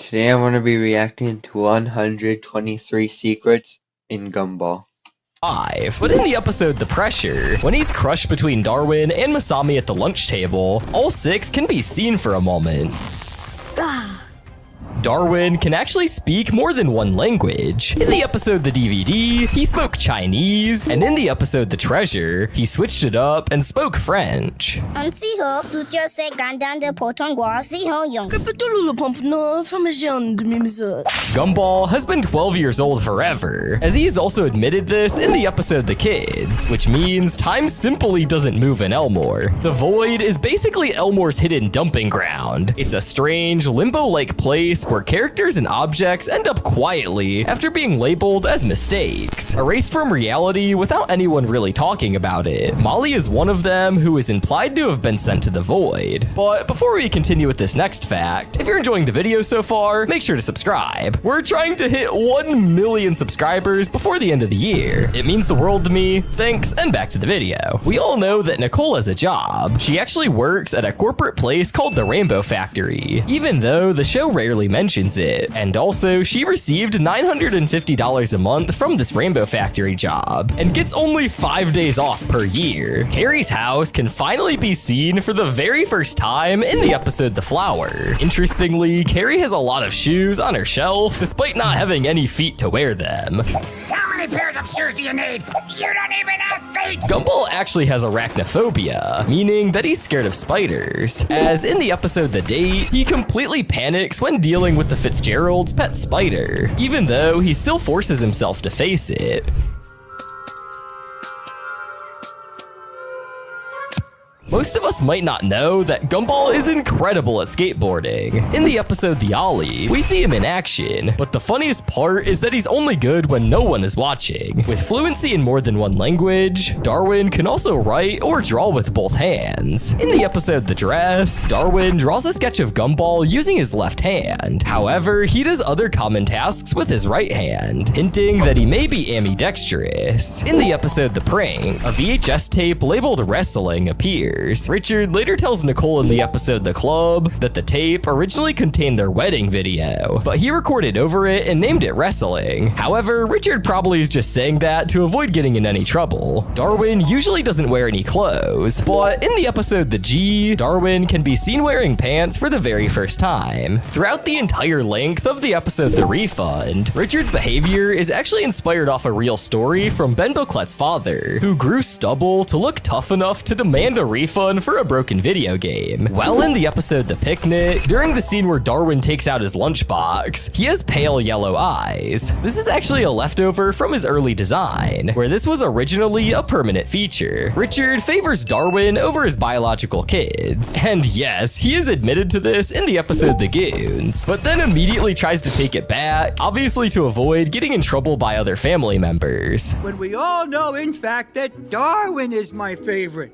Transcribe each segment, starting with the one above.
Today I'm going to be reacting to 123 secrets in Gumball. But in the episode The Pressure, when he's crushed between Darwin and Masami at the lunch table, all six can be seen for a moment. Darwin can actually speak more than one language. In the episode The DVD, he spoke Chinese, and in the episode The Treasure, he switched it up and spoke French. Gumball has been 12 years old forever, as he has also admitted this in the episode The Kids, which means time simply doesn't move in Elmore. The Void is basically Elmore's hidden dumping ground. It's a strange, limbo-like place where characters and objects end up quietly after being labeled as mistakes, erased from reality without anyone really talking about it. Molly is one of them who is implied to have been sent to the Void. But before we continue with this next fact, if you're enjoying the video so far, make sure to subscribe. We're trying to hit 1 million subscribers before the end of the year. It means the world to me. Thanks, and back to the video. We all know that Nicole has a job. She actually works at a corporate place called the Rainbow Factory, even though the show rarely mentions it. And also, she received $950 a month from this Rainbow Factory job, and gets only 5 days off per year. Carrie's house can finally be seen for the very first time in the episode The Flower. Interestingly, Carrie has a lot of shoes on her shelf, despite not having any feet to wear them. How many pairs of shoes do you need? You don't even have feet! Gumball actually has arachnophobia, meaning that he's scared of spiders. As in the episode The Date, he completely panics when dealing with the Fitzgerald's pet spider, even though he still forces himself to face it. Most of us might not know that Gumball is incredible at skateboarding. In the episode The Ollie, we see him in action, but the funniest part is that he's only good when no one is watching. With fluency in more than one language, Darwin can also write or draw with both hands. In the episode The Dress, Darwin draws a sketch of Gumball using his left hand. However, he does other common tasks with his right hand, hinting that he may be ambidextrous. In the episode The Prank, a VHS tape labeled Wrestling appears. Richard later tells Nicole in the episode The Club that the tape originally contained their wedding video, but he recorded over it and named it Wrestling. However, Richard probably is just saying that to avoid getting in any trouble. Darwin usually doesn't wear any clothes, but in the episode The G, Darwin can be seen wearing pants for the very first time. Throughout the entire length of the episode The Refund, Richard's behavior is actually inspired off a real story from Ben Boclet's father, who grew stubble to look tough enough to demand a refund for a broken video game. While in the episode The Picnic, during the scene where Darwin takes out his lunchbox, he has pale yellow eyes. This is actually a leftover from his early design, where this was originally a permanent feature. Richard favors Darwin over his biological kids. And yes, he is admitted to this in the episode The Goons, but then immediately tries to take it back, obviously to avoid getting in trouble by other family members. When we all know, in fact, that Darwin is my favorite.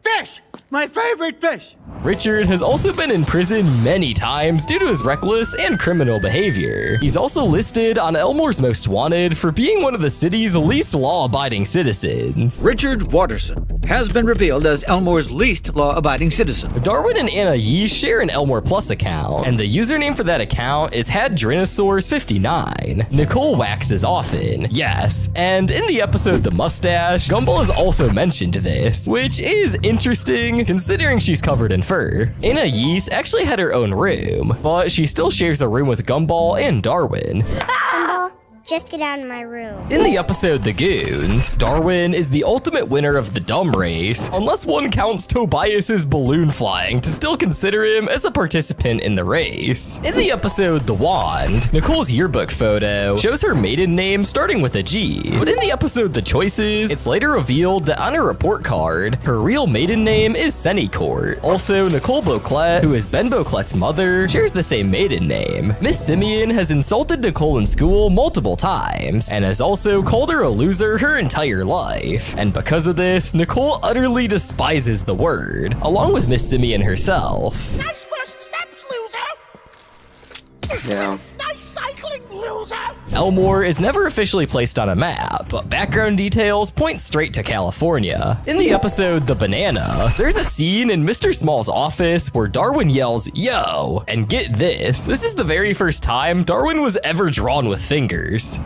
Fish! My favorite fish! Richard has also been in prison many times due to his reckless and criminal behavior. He's also listed on Elmore's Most Wanted for being one of the city's least law-abiding citizens. Richard Watterson has been revealed as Elmore's least law-abiding citizen. Darwin and Anais share an Elmore Plus account, and the username for that account is Hadrinosaurs59. Nicole waxes often, yes, and in the episode The Mustache, Gumball is also mentioned this, which is interesting considering she's covered in fur. Anais actually had her own room, but she still shares a room with Gumball and Darwin. Gumball, just get out of my room. In the episode The Goons, Darwin is the ultimate winner of the dumb race, unless one counts Tobias's balloon flying to still consider him as a participant in the race. In the episode The Wand, Nicole's yearbook photo shows her maiden name starting with a G, but in the episode The Choices, it's later revealed that on her report card, her real maiden name is Senicourt. Also, Nicole Boclet, who is Ben Boclet's mother, shares the same maiden name. Miss Simeon has insulted Nicole in school multiple times, and has also called her a loser her entire life. And because of this, Nicole utterly despises the word, along with Miss Simeon herself. Nice first steps, loser! Yeah. Nice cycling, loser! Elmore is never officially placed on a map, but background details point straight to California. In the episode The Banana, there's a scene in Mr. Small's office where Darwin yells, "Yo!" And get this is the very first time Darwin was ever drawn with fingers.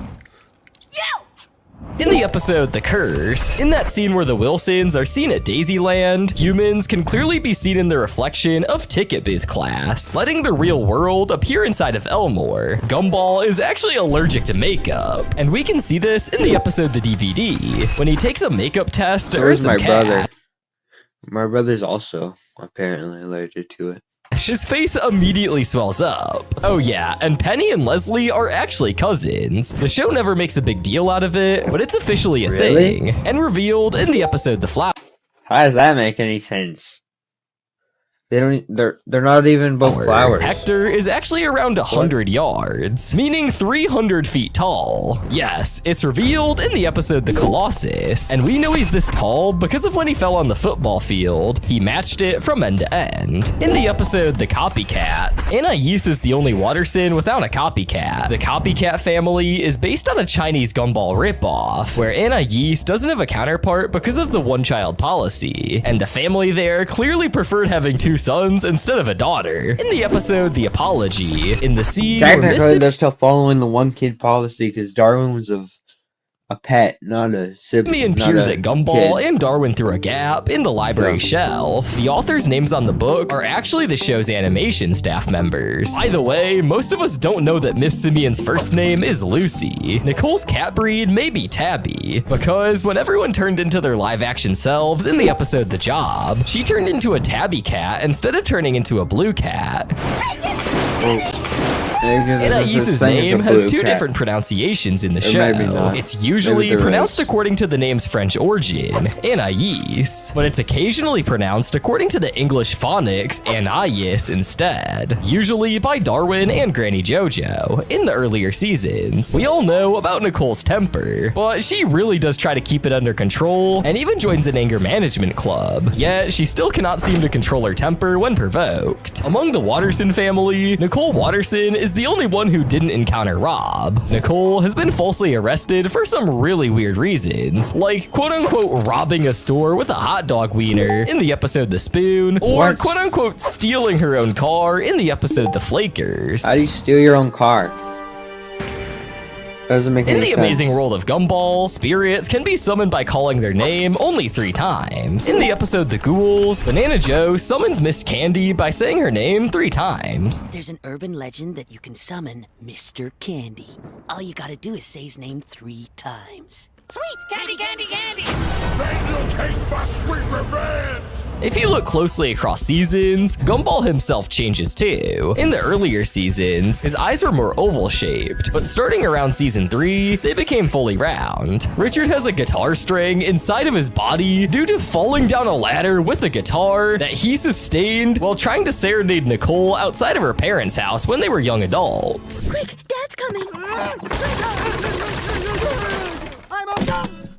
Yo! In the episode The Curse, in that scene where the Wilsons are seen at Daisyland, humans can clearly be seen in the reflection of Ticket Booth Class, letting the real world appear inside of Elmore. Gumball is actually allergic to makeup, and we can see this in the episode The DVD, when he takes a makeup test to earn Where's some my cash. brother? My brother's also apparently allergic to it. His face immediately swells up. Oh yeah, and Penny and Leslie are actually cousins. The show never makes a big deal out of it, but it's officially a Really? thing, and revealed in the episode The Flower. How does that make any sense? They're not even both flowers. Hector is actually around 100 yards, meaning 300 feet tall. Yes, it's revealed in the episode The Colossus, and we know he's this tall because of when he fell on the football field. He matched it from end to end. In the episode The Copycats, Anais is the only Watterson without a copycat. The Copycat family is based on a Chinese Gumball ripoff, where Anais doesn't have a counterpart because of the one-child policy, and the family there clearly preferred having two sons instead of a daughter. In the episode The Apology, in the scene where Technically, they're still following the one-kid policy because Darwin was a pet, not a sibling. Simeon peers at Gumball and Darwin through a gap in the library shelf. The authors' names on the books are actually the show's animation staff members. By the way, most of us don't know that Miss Simeon's first name is Lucy. Nicole's cat breed may be Tabby, because when everyone turned into their live-action selves in the episode The Job, she turned into a tabby cat instead of turning into a blue cat. Anais's name has two different pronunciations in the show. maybe not. It's usually Maybe there pronounced is. according to the name's French origin, Anais, but it's occasionally pronounced according to the English phonics Anais instead, usually by Darwin and Granny JoJo in the earlier seasons. We all know about Nicole's temper, but she really does try to keep it under control and even joins an anger management club, yet she still cannot seem to control her temper when provoked. Among the Watterson family, Nicole Watterson is the only one who didn't encounter Rob. Nicole has been falsely arrested for some really weird reasons, like quote-unquote robbing a store with a hot dog wiener in the episode The Spoon, or What? quote-unquote stealing her own car in the episode The Flakers. How do you steal your own car? Doesn't make In any the sense. amazing world of Gumball, spirits can be summoned by calling their name only 3 times. In the episode The Ghouls, Banana Joe summons Miss Candy by saying her name 3 times. There's an urban legend that you can summon Mr. Candy. All you gotta do is say his name 3 times. Sweet! Candy, candy, candy! Then you'll taste my sweet revenge! If you look closely across seasons, Gumball himself changes too. In the earlier seasons, his eyes were more oval-shaped, but starting around season 3, they became fully round. Richard has a guitar string inside of his body due to falling down a ladder with a guitar that he sustained while trying to serenade Nicole outside of her parents' house when they were young adults. Quick, Dad's coming! I'm a dumb.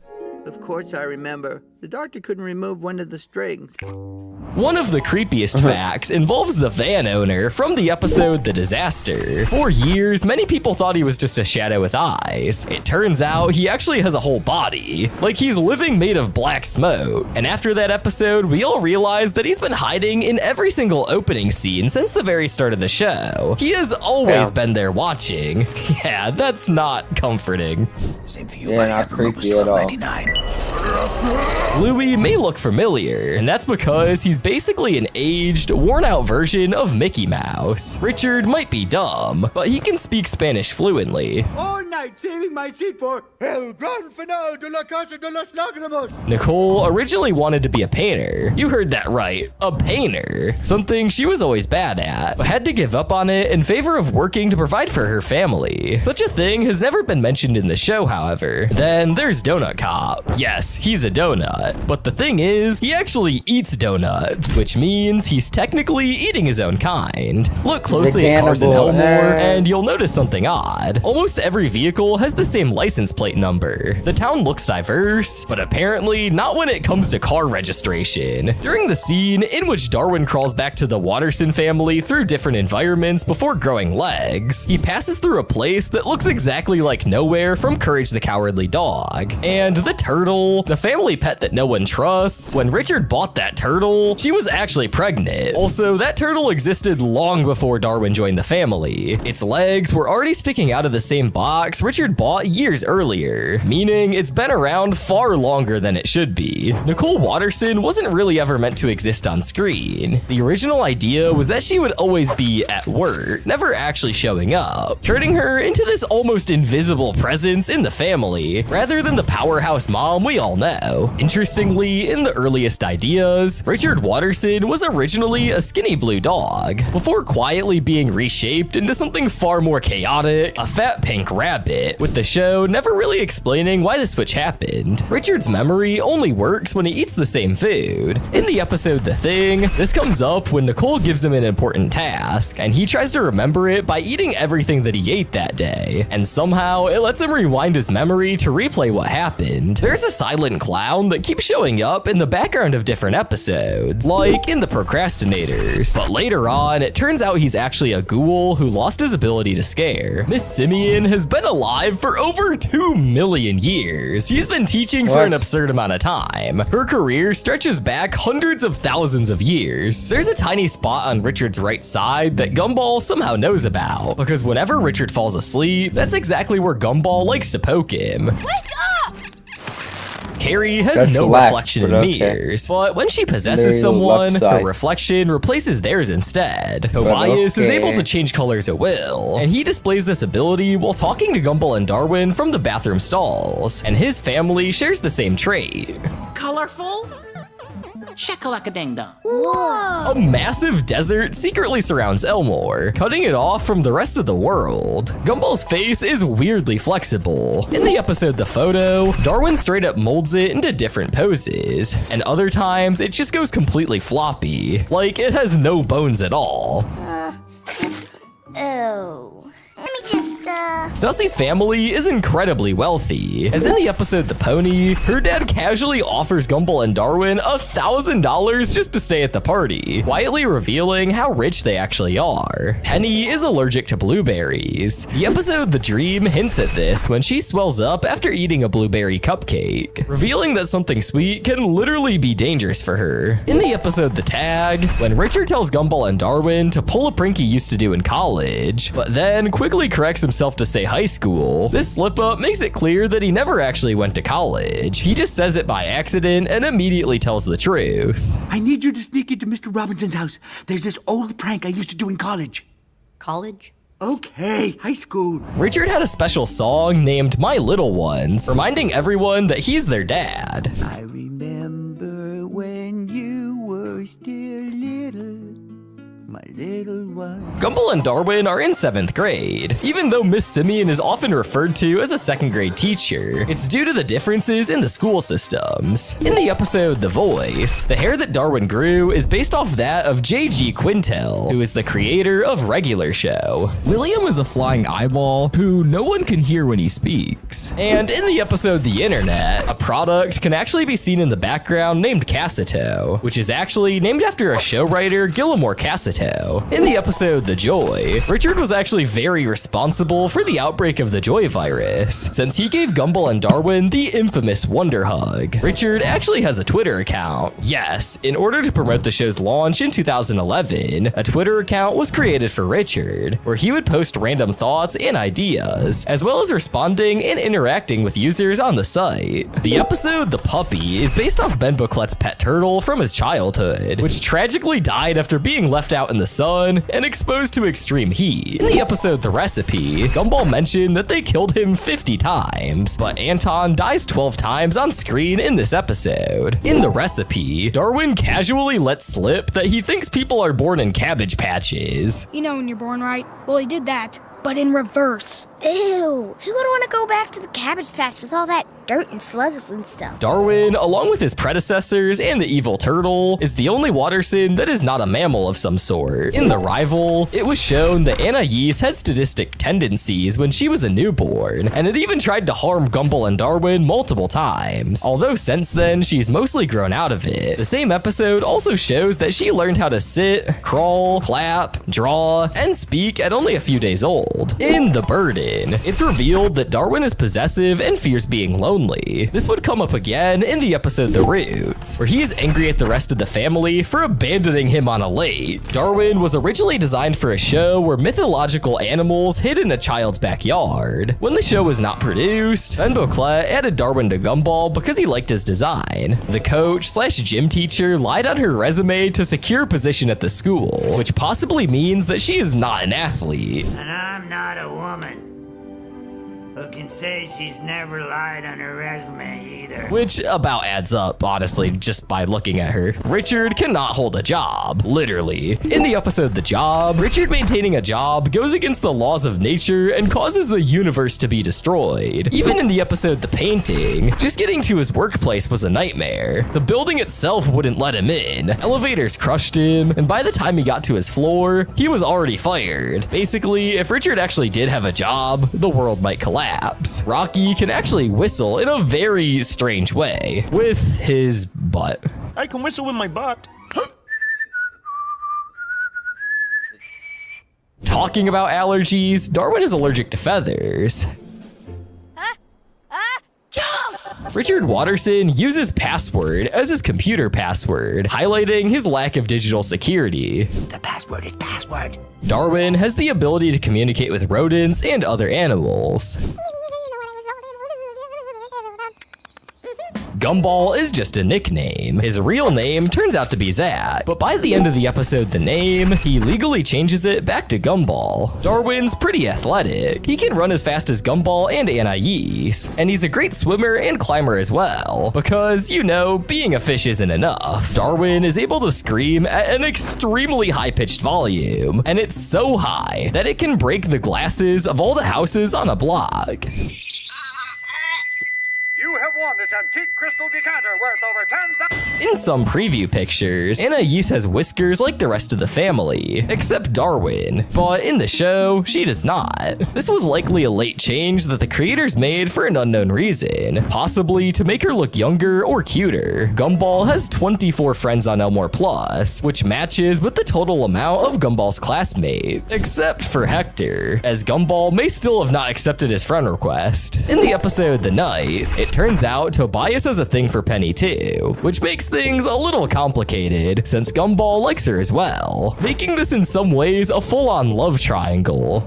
Of course I remember. The doctor couldn't remove one of the strings. One of the creepiest facts involves the van owner from the episode The Disaster. For years, many people thought he was just a shadow with eyes. It turns out he actually has a whole body, like he's living made of black smoke. And after that episode, we all realized that he's been hiding in every single opening scene since the very start of the show. He has always been there watching. Yeah, that's not comforting. Same for you, Yeah, buddy. not Got from creepy at all. $12.99. Louis may look familiar, and that's because he's basically an aged, worn-out version of Mickey Mouse. Richard might be dumb, but he can speak Spanish fluently. All night saving my seat for El Gran Final de la Casa de las Lágrimas. Nicole originally wanted to be a painter. You heard that right, a painter. Something she was always bad at, but had to give up on it in favor of working to provide for her family. Such a thing has never been mentioned in the show, however. Then there's Donut Cop. Yes, he's a donut. But the thing is, he actually eats donuts, which means he's technically eating his own kind. Look closely at cars in cannibal. Elmore, and you'll notice something odd. Almost every vehicle vehicle has the same license plate number. The town looks diverse, but apparently not when it comes to car registration. During the scene in which Darwin crawls back to the Watterson family through different environments before growing legs, he passes through a place that looks exactly like Nowhere from Courage the Cowardly Dog. And the turtle, the family pet that no one trusts, when Richard bought that turtle, she was actually pregnant. Also, that turtle existed long before Darwin joined the family. Its legs were already sticking out of the same box Richard bought years earlier, meaning it's been around far longer than it should be. Nicole Watterson wasn't really ever meant to exist on screen. The original idea was that she would always be at work, never actually showing up, turning her into this almost invisible presence in the family, rather than the powerhouse mom we all know. Interestingly, in the earliest ideas, Richard Watterson was originally a skinny blue dog, before quietly being reshaped into something far more chaotic, a fat pink rabbit, with the show never really explaining why the switch happened. Richard's memory only works when he eats the same food. In the episode The Thing, this comes up when Nicole gives him an important task, and he tries to remember it by eating everything that he ate that day, and somehow it lets him rewind his memory to replay what happened. There's a silent clown that keeps showing up in the background of different episodes, like in The Procrastinators, but later on it turns out he's actually a ghoul who lost his ability to scare. Miss Simeon has been alive for over 2 million years. She's been teaching for an absurd amount of time. Her career stretches back hundreds of thousands of years. There's a tiny spot on Richard's right side that Gumball somehow knows about, because whenever Richard falls asleep, that's exactly where Gumball likes to poke him. Wake up! Carrie has That's no left, reflection in but okay. mirrors, but when she possesses There you go, someone, left her side. reflection replaces theirs instead. Tobias is okay. able to change colors at will, and he displays this ability while talking to Gumball and Darwin from the bathroom stalls, and his family shares the same trait. Colorful? Shakalaka-ding-dong. A massive desert secretly surrounds Elmore, cutting it off from the rest of the world. Gumball's face is weirdly flexible. In the episode The Photo, Darwin straight up molds it into different poses, and other times it just goes completely floppy, like it has no bones at all. Oh. Let me just, Susie's family is incredibly wealthy, as in the episode The Pony, her dad casually offers Gumball and Darwin $1,000 just to stay at the party, quietly revealing how rich they actually are. Penny is allergic to blueberries. The episode The Dream hints at this when she swells up after eating a blueberry cupcake, revealing that something sweet can literally be dangerous for her. In the episode The Tag, when Richard tells Gumball and Darwin to pull a prank he used to do in college, but then quickly corrects himself to say high school, this slip-up makes it clear that he never actually went to college. He just says it by accident and immediately tells the truth. I need you to sneak into Mr. Robinson's house. There's this old prank I used to do in college. College? Okay, high school. Richard had a special song named My Little Ones, reminding everyone that he's their dad. I remember when you were still little, my little one. Gumball and Darwin are in 7th grade. Even though Miss Simeon is often referred to as a 2nd grade teacher, it's due to the differences in the school systems. In the episode The Voice, the hair that Darwin grew is based off that of J.G. Quintel, who is the creator of Regular Show. William is a flying eyeball who no one can hear when he speaks. And in the episode The Internet, a product can actually be seen in the background named Cassito, which is actually named after a show writer, Gilmore Cassito. In the episode The Joy, Richard was actually very responsible for the outbreak of the Joy virus, since he gave Gumball and Darwin the infamous Wonder Hug. Richard actually has a Twitter account. Yes, in order to promote the show's launch in 2011, a Twitter account was created for Richard, where he would post random thoughts and ideas, as well as responding and interacting with users on the site. The episode The Puppy is based off Ben Booklet's pet turtle from his childhood, which tragically died after being left out in the sun and exposed to extreme heat. In the episode The Recipe, Gumball mentioned that they killed him 50 times, but Anton dies 12 times on screen in this episode. In The Recipe, Darwin casually lets slip that he thinks people are born in cabbage patches. You know when you're born, right? Well, he did that, but in reverse. Ew. Who would want to go back to the Cabbage Patch with all that dirt and slugs and stuff? Darwin, along with his predecessors and the evil turtle, is the only water sin that is not a mammal of some sort. In The Rival, it was shown that Anais had sadistic tendencies when she was a newborn, and it even tried to harm Gumball and Darwin multiple times. Although since then, she's mostly grown out of it. The same episode also shows that she learned how to sit, crawl, clap, draw, and speak at only a few days old. In The Burden, it's revealed that Darwin is possessive and fears being lonely. This would come up again in the episode The Roots, where he is angry at the rest of the family for abandoning him on a lake. Darwin was originally designed for a show where mythological animals hid in a child's backyard. When the show was not produced, Ben Boclet added Darwin to Gumball because he liked his design. The coach/gym teacher lied on her resume to secure a position at the school, which possibly means that she is not an athlete. And I'm not a woman who can say she's never lied on her resume either. Which about adds up, honestly, just by looking at her. Richard cannot hold a job, literally. In the episode The Job, Richard maintaining a job goes against the laws of nature and causes the universe to be destroyed. Even in the episode The Painting, just getting to his workplace was a nightmare. The building itself wouldn't let him in, elevators crushed him, and by the time he got to his floor, he was already fired. Basically, if Richard actually did have a job, the world might collapse. Rocky can actually whistle in a very strange way with his butt. I can whistle with my butt. Talking about allergies, Darwin is allergic to feathers. Richard Watterson uses password as his computer password, highlighting his lack of digital security. The password is password. Darwin has the ability to communicate with rodents and other animals. Gumball is just a nickname. His real name turns out to be Zach, but by the end of the episode The Name, he legally changes it back to Gumball. Darwin's pretty athletic. He can run as fast as Gumball and Anais, and he's a great swimmer and climber as well, because, you know, being a fish isn't enough. Darwin is able to scream at an extremely high-pitched volume, and it's so high that it can break the glasses of all the houses on a block. You have won this antique crystal decanter worth over 10,000. In some preview pictures, Anais has whiskers like the rest of the family, except Darwin, but in the show, she does not. This was likely a late change that the creators made for an unknown reason, possibly to make her look younger or cuter. Gumball has 24 friends on Elmore Plus, which matches with the total amount of Gumball's classmates, except for Hector, as Gumball may still have not accepted his friend request. In the episode The Night, it turns out Tobias has a thing for Penny too, which makes things a little complicated since Gumball likes her as well, making this in some ways a full-on love triangle.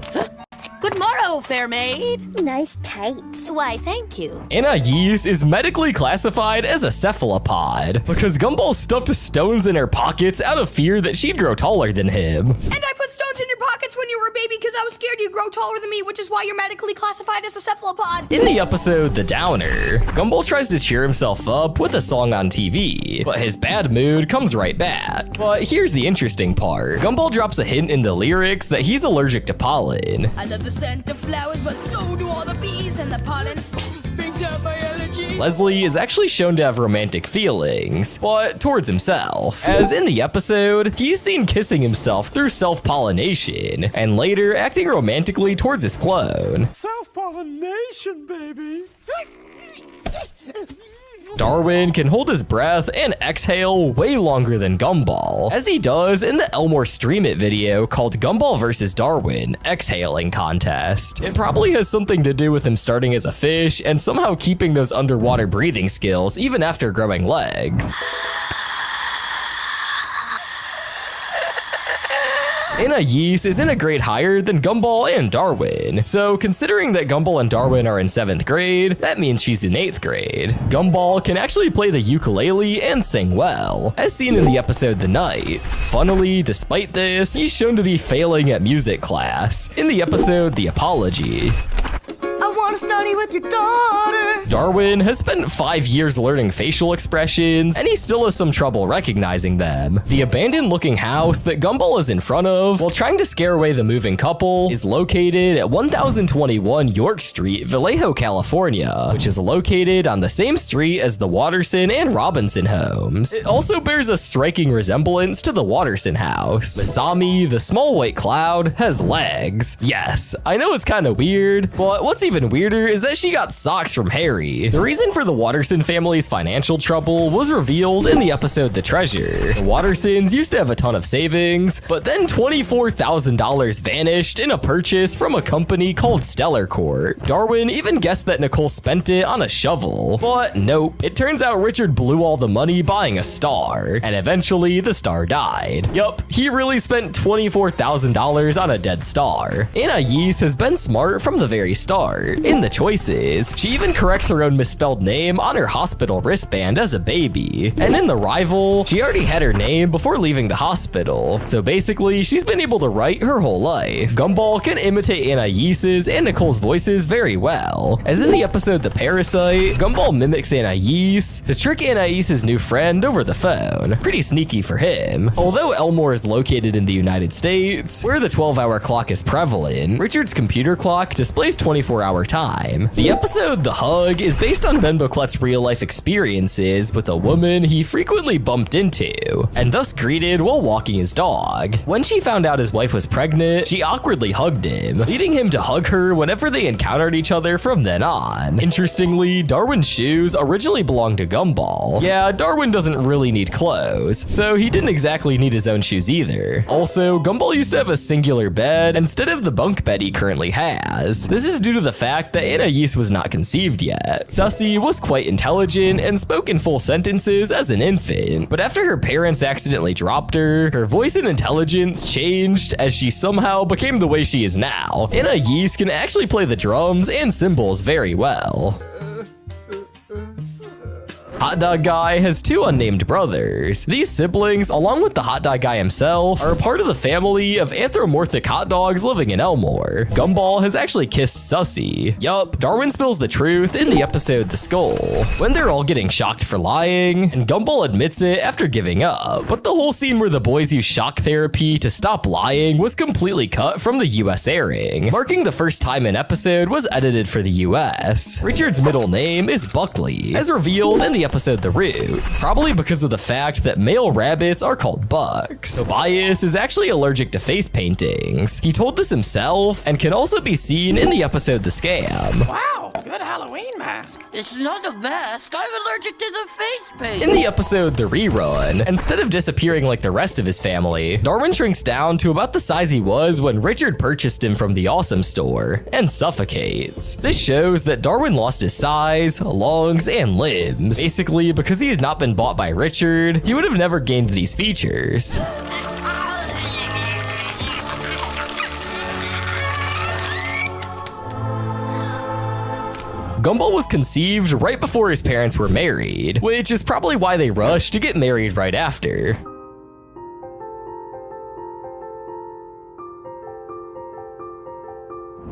Good morrow, fair maid. Nice tights. Why, thank you. Anais is medically classified as a cephalopod because Gumball stuffed stones in her pockets out of fear that she'd grow taller than him. And I put stones in your pockets when you were a baby because I was scared you'd grow taller than me, which is why you're medically classified as a cephalopod. In the episode The Downer, Gumball tries to cheer himself up with a song on TV, but his bad mood comes right back. But here's the interesting part. Gumball drops a hint in the lyrics that he's allergic to pollen. I love the scent of flowers, but so do all the bees and the pollen. Brings down my allergy. Leslie is actually shown to have romantic feelings, but towards himself. As in the episode, he's seen kissing himself through self-pollination, and later acting romantically towards his clone. Self-pollination, baby. Darwin can hold his breath and exhale way longer than Gumball, as he does in the Elmore Stream It video called Gumball vs. Darwin Exhaling Contest. It probably has something to do with him starting as a fish and somehow keeping those underwater breathing skills even after growing legs. Anais isn't a grade higher than Gumball and Darwin, so considering that Gumball and Darwin are in 7th grade, that means she's in 8th grade. Gumball can actually play the ukulele and sing well, as seen in the episode The Nights. Funnily, despite this, he's shown to be failing at music class, in the episode The Apology. I want want to study with your daughter. Darwin has spent 5 years learning facial expressions, and he still has some trouble recognizing them. The abandoned-looking house that Gumball is in front of, while trying to scare away the moving couple, is located at 1021 York Street, Vallejo, California, which is located on the same street as the Watterson and Robinson homes. It also bears a striking resemblance to the Watterson house. Masami, the small white cloud, has legs. Yes, I know it's kind of weird, but what's even weirder is that she got socks from Harry. The reason for the Watterson family's financial trouble was revealed in the episode The Treasure. The Wattersons used to have a ton of savings, but then $24,000 vanished in a purchase from a company called Stellar Court. Darwin even guessed that Nicole spent it on a shovel, but nope. It turns out Richard blew all the money buying a star, and eventually the star died. Yup, he really spent $24,000 on a dead star. Anais has been smart from the very start. In the choices, she even corrects her own misspelled name on her hospital wristband as a baby. And in The Rival, she already had her name before leaving the hospital. So basically, she's been able to write her whole life. Gumball can imitate Anais's and Nicole's voices very well. As in the episode The Parasite, Gumball mimics Anais to trick Anais's new friend over the phone. Pretty sneaky for him. Although Elmore is located in the United States, where the 12-hour clock is prevalent, Richard's computer clock displays 24-hour time. The episode The Hug is based on Ben Boclet's real-life experiences with a woman he frequently bumped into, and thus greeted while walking his dog. When she found out his wife was pregnant, she awkwardly hugged him, leading him to hug her whenever they encountered each other from then on. Interestingly, Darwin's shoes originally belonged to Gumball. Yeah, Darwin doesn't really need clothes, so he didn't exactly need his own shoes either. Also, Gumball used to have a singular bed instead of the bunk bed he currently has. This is due to the fact that Anais was not conceived yet. Sussy was quite intelligent and spoke in full sentences as an infant, but after her parents accidentally dropped her, her voice and intelligence changed as she somehow became the way she is now. Anais can actually play the drums and cymbals very well. Hot Dog Guy has two unnamed brothers. These siblings, along with the Hot Dog Guy himself, are a part of the family of anthropomorphic hot dogs living in Elmore. Gumball has actually kissed Sussy. Yup, Darwin spills the truth in the episode The Skull, when they're all getting shocked for lying, and Gumball admits it after giving up. But the whole scene where the boys use shock therapy to stop lying was completely cut from the US airing, marking the first time an episode was edited for the US. Richard's middle name is Buckley, as revealed in the episode The Root, probably because of the fact that male rabbits are called bucks. Tobias is actually allergic to face paintings. He told this himself and can also be seen in the episode The Scam. Wow, good Halloween mask. It's not a mask. I'm allergic to the face paint. In the episode The Rerun, instead of disappearing like the rest of his family, Darwin shrinks down to about the size he was when Richard purchased him from the Awesome Store and suffocates. This shows that Darwin lost his size, lungs, and limbs. Basically, because he had not been bought by Richard, he would have never gained these features. Gumball was conceived right before his parents were married, which is probably why they rushed to get married right after.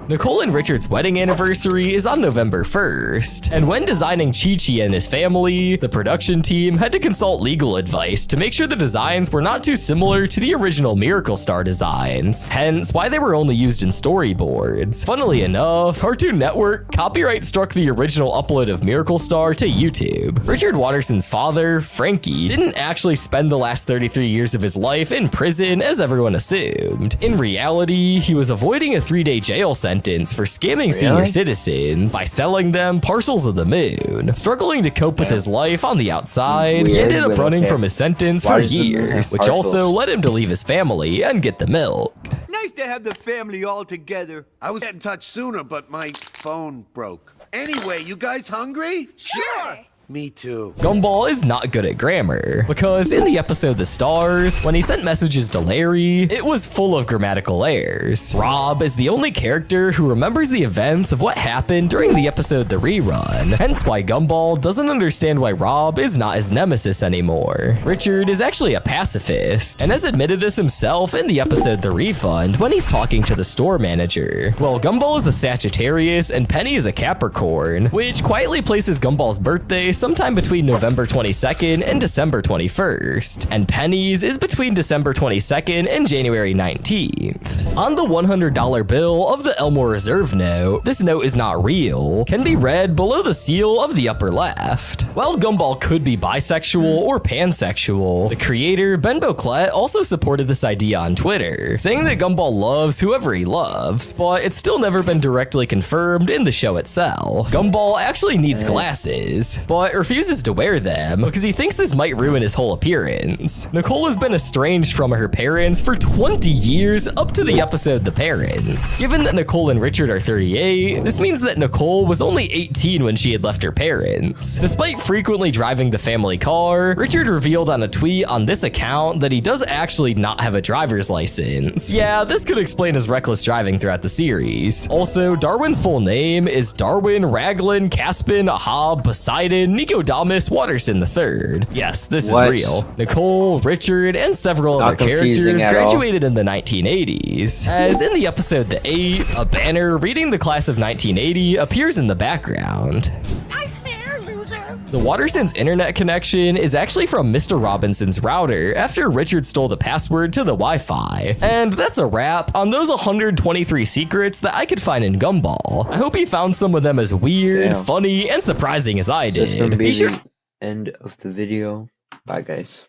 Nicole and Richard's wedding anniversary is on November 1st, and when designing Chi-Chi and his family, the production team had to consult legal advice to make sure the designs were not too similar to the original Miracle Star designs, hence why they were only used in storyboards. Funnily enough, Cartoon Network copyright struck the original upload of Miracle Star to YouTube. Richard Watterson's father, Frankie, didn't actually spend the last 33 years of his life in prison as everyone assumed. In reality, he was avoiding a 3-day jail sentence for scamming senior citizens by selling them parcels of the moon. Struggling to cope with his life on the outside, he ended up running from his sentence for years, which also led him to leave his family and get the milk. Nice to have the family all together. I was in touch sooner, but my phone broke. Anyway, you guys hungry? Sure. Me too. Gumball is not good at grammar, because in the episode The Stars, when he sent messages to Larry, it was full of grammatical errors. Rob is the only character who remembers the events of what happened during the episode The Rerun, hence why Gumball doesn't understand why Rob is not his nemesis anymore. Richard is actually a pacifist, and has admitted this himself in the episode The Refund when he's talking to the store manager. Well, Gumball is a Sagittarius and Penny is a Capricorn, which quietly places Gumball's birthday sometime between November 22nd and December 21st, and Penny's is between December 22nd and January 19th. On the $100 bill of the Elmore Reserve note, this note is not real, can be read below the seal of the upper left. While Gumball could be bisexual or pansexual, the creator Ben Boclet also supported this idea on Twitter, saying that Gumball loves whoever he loves, but it's still never been directly confirmed in the show itself. Gumball actually needs glasses, but refuses to wear them because he thinks this might ruin his whole appearance. Nicole has been estranged from her parents for 20 years up to the episode The Parents. Given that Nicole and Richard are 38, this means that Nicole was only 18 when she had left her parents. Despite frequently driving the family car, Richard revealed on a tweet on this account that he does actually not have a driver's license. Yeah, this could explain his reckless driving throughout the series. Also, Darwin's full name is Darwin Raglan Caspin Ahab Poseidon Nicodemus Watterson III. Yes, this is real. Nicole, Richard, and several other characters graduated in the 1980s. As in the episode The 8, a banner reading the class of 1980 appears in the background. Nice hair, loser. The Wattersons' internet connection is actually from Mr. Robinson's router after Richard stole the password to the Wi-Fi. And that's a wrap on those 123 secrets that I could find in Gumball. I hope you found some of them as weird, funny, and surprising as I did. That's gonna be the end of the video. Bye, guys.